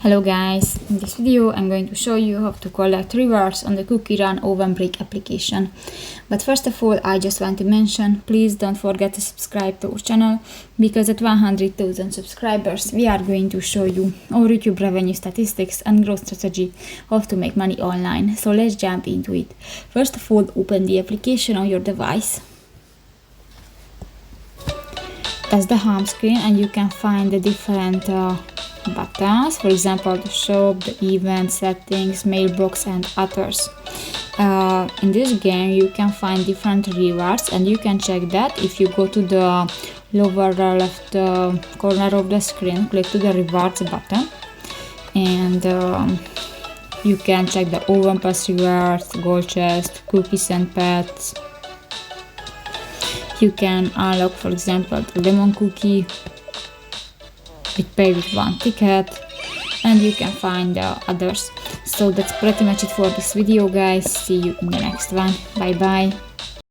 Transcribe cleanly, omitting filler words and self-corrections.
Hello guys, in this video I'm going to show you how to collect rewards on the CoookieRun OvenBreak application. But first of all, I just want to mention, please don't forget to subscribe to our channel, because at 100,000 subscribers we are going to show you our YouTube revenue statistics and growth strategy, how to make money online. So let's jump into it. First of all, open the application on your device. That's the home screen, and you can find the different buttons, for example the shop, the event, settings, mailbox and others. In this game you can find different rewards, and you can check that if you go to the lower left corner of the screen, click to the rewards button, and you can check the Oven Pass rewards, gold chest, cookies and pets. You can unlock, for example, the lemon cookie with pay with 1 ticket, and you can find others. So that's pretty much it for this video, guys. See you in the next one. Bye bye.